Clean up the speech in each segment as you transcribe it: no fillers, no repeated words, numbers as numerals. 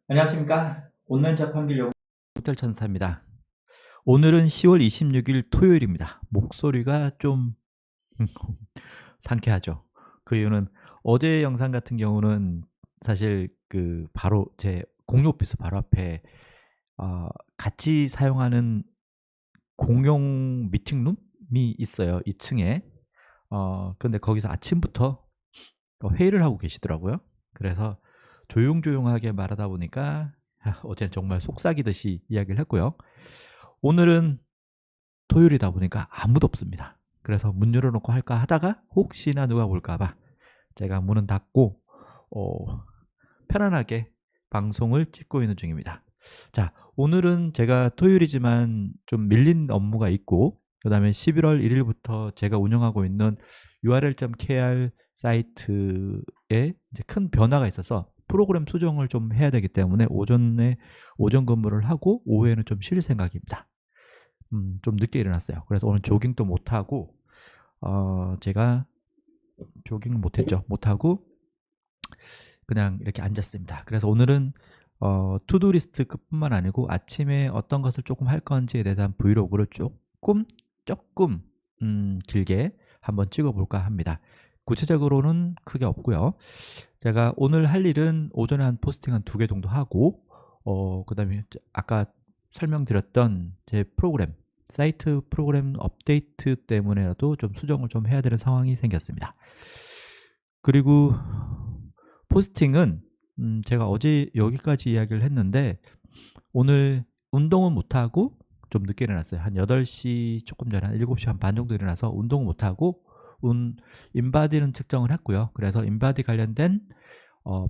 안녕하십니까. 온라인 자판기 연구 호텔 천사입니다. 오늘은 10월 26일 토요일입니다. 목소리가 좀 상쾌하죠. 그 이유는 어제 영상 같은 경우는 사실 그 바로 제 공유 오피스 바로 앞에 같이 사용하는 공용 미팅룸이 있어요. 2층에. 근데 거기서 아침부터 회의를 하고 계시더라고요. 그래서 조용조용하게 말하다 보니까 어제는 정말 속삭이듯이 이야기를 했고요. 오늘은 토요일이다 보니까 아무도 없습니다. 그래서 문 열어놓고 할까 하다가 혹시나 누가 볼까봐 제가 문은 닫고 편안하게 방송을 찍고 있는 중입니다. 자, 오늘은 제가 토요일이지만 좀 밀린 업무가 있고 그 다음에 11월 1일부터 제가 운영하고 있는 url.kr 사이트에 이제 큰 변화가 있어서 프로그램 수정을 좀 해야 되기 때문에 오전 근무를 하고 오후에는 좀 쉴 생각입니다. 좀 늦게 일어났어요. 그래서 오늘 조깅도 못하고 제가 조깅을 못했죠. 못하고 그냥 이렇게 앉았습니다. 그래서 오늘은 투두 리스트뿐만 아니고 아침에 어떤 것을 조금 할 건지에 대한 브이로그를 조금 길게 한번 찍어볼까 합니다. 구체적으로는 크게 없고요. 제가 오늘 할 일은 오전에 한 포스팅 한 2개 정도 하고 그 다음에 아까 설명드렸던 제 프로그램 사이트 프로그램 업데이트 때문에라도 좀 수정을 좀 해야 되는 상황이 생겼습니다. 그리고 포스팅은 제가 어제 여기까지 이야기를 했는데 오늘 운동은 못하고 좀 늦게 일어났어요. 한 8시 조금 전에 한 7시 한 반 정도 일어나서 운동을 못하고 인바디는 측정을 했고요. 그래서 인바디 관련된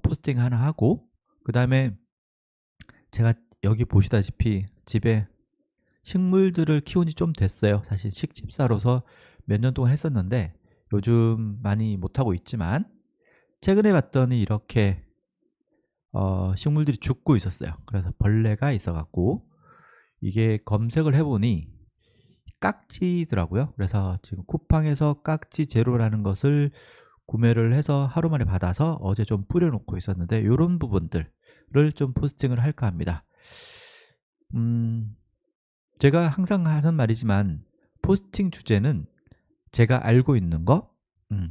포스팅 하나 하고 그 다음에 제가 여기 보시다시피 집에 식물들을 키운 지 좀 됐어요. 사실 식집사로서 몇 년 동안 했었는데 요즘 많이 못하고 있지만 최근에 봤더니 이렇게 식물들이 죽고 있었어요. 그래서 벌레가 있어갖고 이게 검색을 해보니 깍지더라고요. 그래서 지금 쿠팡에서 깍지 제로라는 것을 구매를 해서 하루 만에 받아서 어제 좀 뿌려놓고 있었는데 이런 부분들을 좀 포스팅을 할까 합니다. 제가 항상 하는 말이지만 포스팅 주제는 제가 알고 있는 거,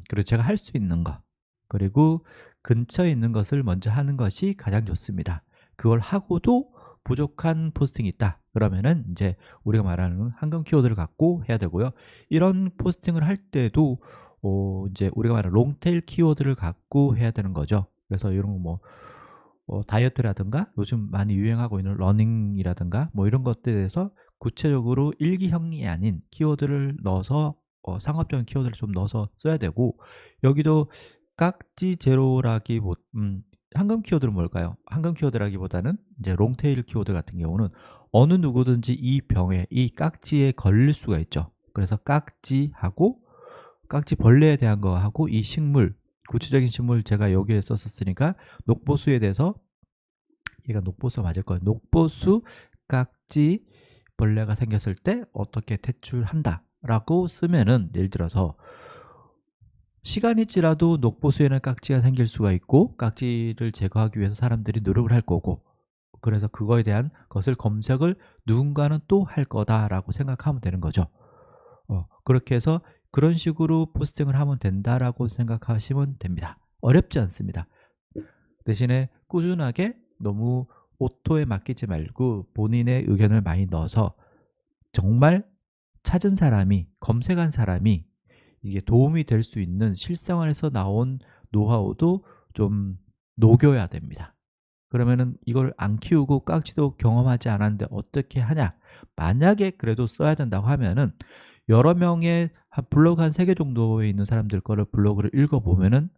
그리고 제가 할 수 있는 거, 그리고 근처에 있는 것을 먼저 하는 것이 가장 좋습니다. 그걸 하고도 부족한 포스팅이 있다. 그러면은 이제 우리가 말하는 황금 키워드를 갖고 해야 되고요. 이런 포스팅을 할 때도 이제 우리가 말하는 롱테일 키워드를 갖고 해야 되는 거죠. 그래서 이런 거 다이어트라든가 요즘 많이 유행하고 있는 러닝이라든가 뭐 이런 것들에 대해서 구체적으로 일기형이 아닌 키워드를 넣어서 상업적인 키워드를 좀 넣어서 써야 되고 여기도 깍지 제로라기 황금 키워드는 뭘까요? 황금 키워드라기보다는 이제 롱테일 키워드 같은 경우는 어느 누구든지 이 병에 이 깍지에 걸릴 수가 있죠. 그래서 깍지하고 깍지 벌레에 대한 거 하고 이 식물 구체적인 식물 제가 여기에 썼었으니까 녹보수에 대해서 얘가 녹보수 맞을 거예요. 녹보수 깍지 벌레가 생겼을 때 어떻게 퇴출한다 라고 쓰면은 예를 들어서 시간이 지나도 녹보수에는 깍지가 생길 수가 있고 깍지를 제거하기 위해서 사람들이 노력을 할 거고 그래서 그거에 대한 것을 검색을 누군가는 또 할 거다라고 생각하면 되는 거죠. 그렇게 해서 그런 식으로 포스팅을 하면 된다라고 생각하시면 됩니다. 어렵지 않습니다. 대신에 꾸준하게 너무 오토에 맡기지 말고 본인의 의견을 많이 넣어서 정말 찾은 사람이 검색한 사람이 이게 도움이 될 수 있는 실생활에서 나온 노하우도 좀 녹여야 됩니다. 그러면은 이걸 안 키우고 깍지도 경험하지 않았는데 어떻게 하냐? 만약에 그래도 써야 된다고 하면은 여러 명의 블로그 한 3개 정도에 있는 사람들 거를 블로그를 읽어보면은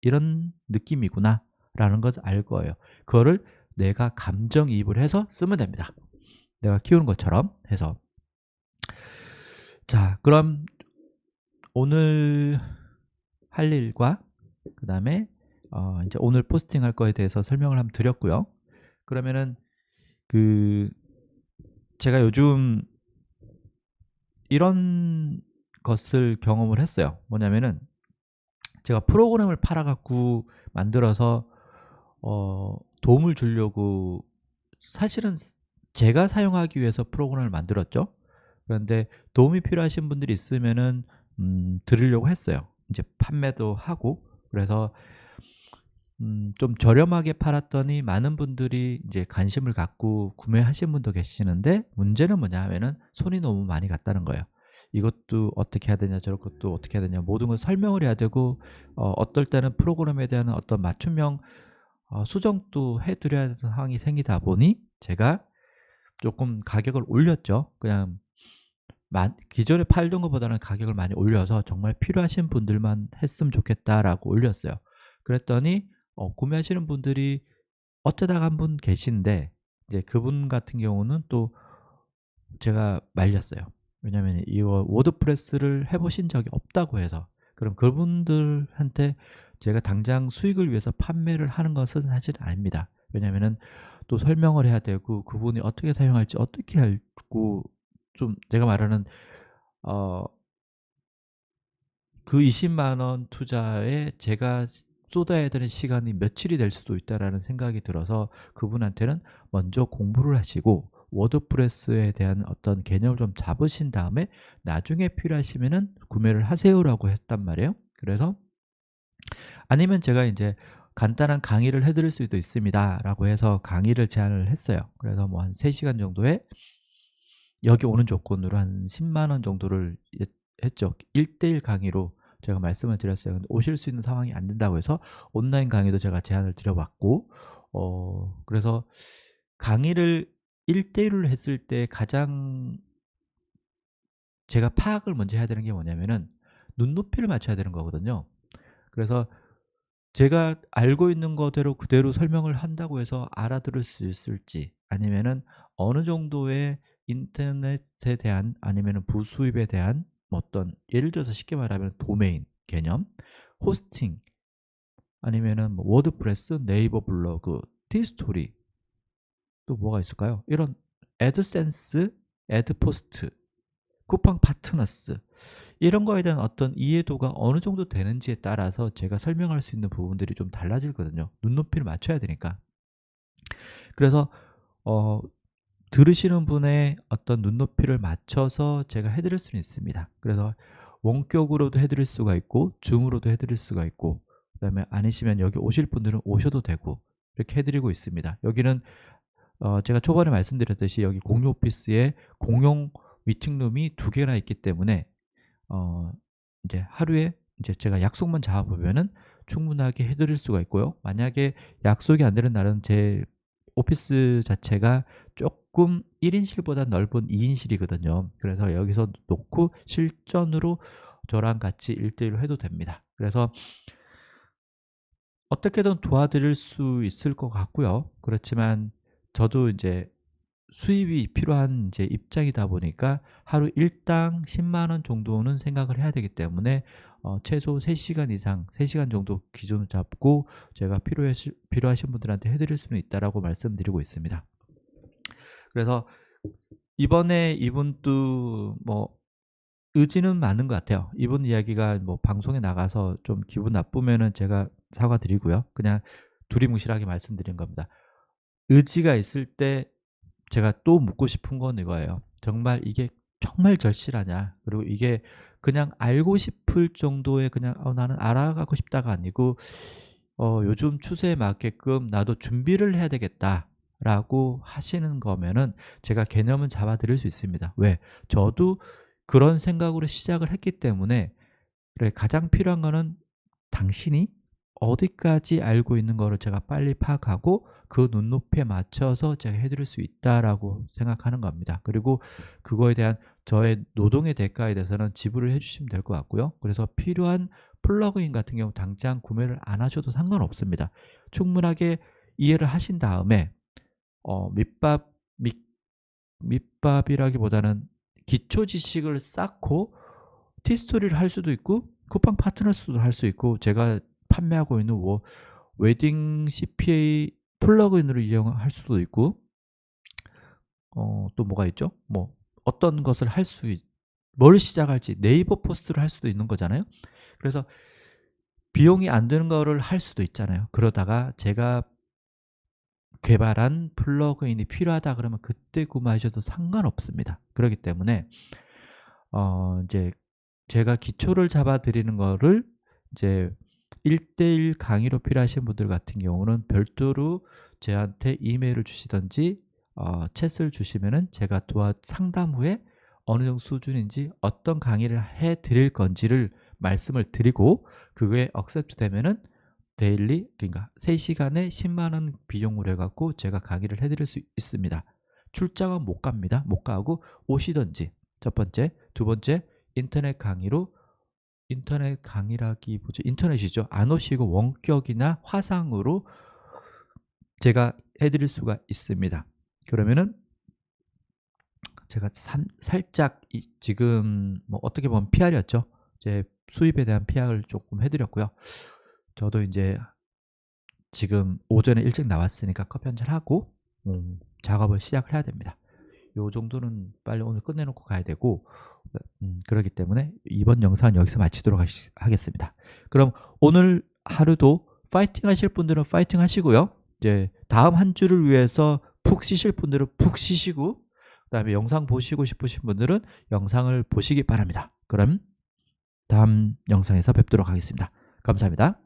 이런 느낌이구나 라는 것을 알 거예요. 그거를 내가 감정이입을 해서 쓰면 됩니다. 내가 키우는 것처럼 해서 자, 그럼 오늘 할 일과 그 다음에 이제 오늘 포스팅할 거에 대해서 설명을 한번 드렸고요. 그러면은 제가 요즘 이런 것을 경험을 했어요. 뭐냐면은 제가 프로그램을 팔아갖고 만들어서 도움을 주려고 사실은 제가 사용하기 위해서 프로그램을 만들었죠. 그런데 도움이 필요하신 분들이 있으면은 드리려고 했어요. 이제 판매도 하고. 그래서 좀 저렴하게 팔았더니 많은 분들이 이제 관심을 갖고 구매하신 분도 계시는데, 문제는 뭐냐 하면은 손이 너무 많이 갔다는 거예요. 이것도 어떻게 해야 되냐, 저것도 어떻게 해야 되냐, 모든 걸 설명을 해야 되고, 어떨 때는 프로그램에 대한 어떤 맞춤형 수정도 해 드려야 되는 상황이 생기다 보니 제가 조금 가격을 올렸죠. 그냥 기존에 팔던 것보다는 가격을 많이 올려서 정말 필요하신 분들만 했으면 좋겠다라고 올렸어요. 그랬더니 구매하시는 분들이 어쩌다가 한 분 계신데, 이제 그분 같은 경우는 또 제가 말렸어요. 왜냐면 이거 워드프레스를 해보신 적이 없다고 해서. 그럼 그분들한테 제가 당장 수익을 위해서 판매를 하는 것은 사실 아닙니다. 왜냐면은 또 설명을 해야 되고, 그분이 어떻게 사용할지 어떻게 알고, 좀 제가 말하는 어 그 20만 원 투자에 제가 쏟아야 되는 시간이 며칠이 될 수도 있다라는 생각이 들어서, 그분한테는 먼저 공부를 하시고 워드프레스에 대한 어떤 개념을 좀 잡으신 다음에 나중에 필요하시면은 구매를 하세요라고 했단 말이에요. 그래서 아니면 제가 이제 간단한 강의를 해드릴 수도 있습니다라고 해서 강의를 제안을 했어요. 그래서 뭐 한 3시간 정도에 여기 오는 조건으로 한 10만 원 정도를 했죠. 1대1 강의로 제가 말씀을 드렸어요. 근데 오실 수 있는 상황이 안 된다고 해서 온라인 강의도 제가 제안을 드려봤고, 그래서 강의를 1대1로 했을 때 가장 제가 파악을 먼저 해야 되는 게 뭐냐면은 눈높이를 맞춰야 되는 거거든요. 그래서 제가 알고 있는 거대로 그대로 설명을 한다고 해서 알아들을 수 있을지, 아니면은 어느 정도의 인터넷에 대한, 아니면은 부수입에 대한 뭐 어떤, 예를 들어서 쉽게 말하면 도메인 개념, 호스팅, 아니면은 뭐 워드프레스, 네이버 블로그, 티스토리, 또 뭐가 있을까요? 이런 애드센스, 애드포스트, 쿠팡 파트너스, 이런 거에 대한 어떤 이해도가 어느 정도 되는지에 따라서 제가 설명할 수 있는 부분들이 좀 달라지거든요. 눈높이를 맞춰야 되니까. 그래서 어, 들으시는 분의 어떤 눈높이를 맞춰서 제가 해드릴 수는 있습니다. 그래서 원격으로도 해드릴 수가 있고, 줌으로도 해드릴 수가 있고, 그 다음에 아니시면 여기 오실 분들은 오셔도 되고, 이렇게 해드리고 있습니다. 여기는 제가 초반에 말씀드렸듯이 여기 공유 오피스에 공용 미팅룸이 2개나 있기 때문에 어 이제 하루에 이제 제가 약속만 잡아보면은 충분하게 해드릴 수가 있고요. 만약에 약속이 안 되는 날은 제 오피스 자체가 조금 1인실보다 넓은 2인실이거든요. 그래서 여기서 놓고 실전으로 저랑 같이 1대1로 해도 됩니다. 그래서 어떻게든 도와드릴 수 있을 것 같고요. 그렇지만 저도 이제 수입이 필요한 이제 입장이다 보니까 하루 일당 10만 원 정도는 생각을 해야 되기 때문에 최소 3시간 이상, 3시간 정도 기준을 잡고 제가 필요하신 분들한테 해드릴 수는 있다라고 말씀드리고 있습니다. 그래서 이번에 이분도 뭐 의지는 많은 것 같아요. 이분 이야기가 뭐 방송에 나가서 좀 기분 나쁘면은 제가 사과드리고요. 그냥 두리뭉실하게 말씀드린 겁니다. 의지가 있을 때 제가 또 묻고 싶은 건 이거예요. 정말 이게 정말 절실하냐? 그리고 이게 그냥 알고 싶을 정도의 그냥 나는 알아가고 싶다가 아니고 요즘 추세에 맞게끔 나도 준비를 해야 되겠다라고 하시는 거면은 제가 개념은 잡아드릴 수 있습니다. 왜? 저도 그런 생각으로 시작을 했기 때문에. 그래, 가장 필요한 거는 당신이 어디까지 알고 있는 거를 제가 빨리 파악하고 그 눈높이에 맞춰서 제가 해드릴 수 있다라고 생각하는 겁니다. 그리고 그거에 대한 저의 노동의 대가에 대해서는 지불을 해주시면 될 것 같고요. 그래서 필요한 플러그인 같은 경우 당장 구매를 안 하셔도 상관없습니다. 충분하게 이해를 하신 다음에 밑밥, 밑밥이라기보다는 기초 지식을 쌓고 티스토리를 할 수도 있고, 쿠팡 파트너스도 할 수 있고, 제가 판매하고 있는 웨딩 CPA 플러그인으로 이용할 수도 있고, 또 뭐가 있죠? 뭐 어떤 것을 뭘 시작할지 네이버 포스트를 할 수도 있는 거잖아요. 그래서 비용이 안 드는 거를 할 수도 있잖아요. 그러다가 제가 개발한 플러그인이 필요하다 그러면 그때 구매하셔도 상관없습니다. 그렇기 때문에 이제 제가 기초를 잡아 드리는 거를 이제 1대1 강의로 필요하신 분들 같은 경우는 별도로 저한테 이메일을 주시든지 챗을 주시면은 제가 상담 후에 어느 정도 수준인지 어떤 강의를 해 드릴 건지를 말씀을 드리고 그거에 억셉트 되면은 데일리 그러니까 3시간에 10만 원 비용으로 해 갖고 제가 강의를 해 드릴 수 있습니다. 출장은 못 갑니다. 못 가고 오시든지 첫 번째, 두 번째 인터넷 강의로 인터넷 강의라기보다 인터넷이죠. 안 오시고 원격이나 화상으로 제가 해 드릴 수가 있습니다. 그러면은 제가 살짝 지금 뭐 어떻게 보면 PR이었죠. 제 수입에 대한 PR을 조금 해 드렸고요. 저도 이제 지금 오전에 일찍 나왔으니까 커피 한잔 하고 작업을 시작을 해야 됩니다. 요 정도는 빨리 오늘 끝내놓고 가야 되고 그렇기 때문에 이번 영상은 여기서 마치도록 하겠습니다. 그럼 오늘 하루도 파이팅 하실 분들은 파이팅 하시고요. 이제 다음 한 주를 위해서 푹 쉬실 분들은 푹 쉬시고 그 다음에 영상 보시고 싶으신 분들은 영상을 보시기 바랍니다. 그럼 다음 영상에서 뵙도록 하겠습니다. 감사합니다.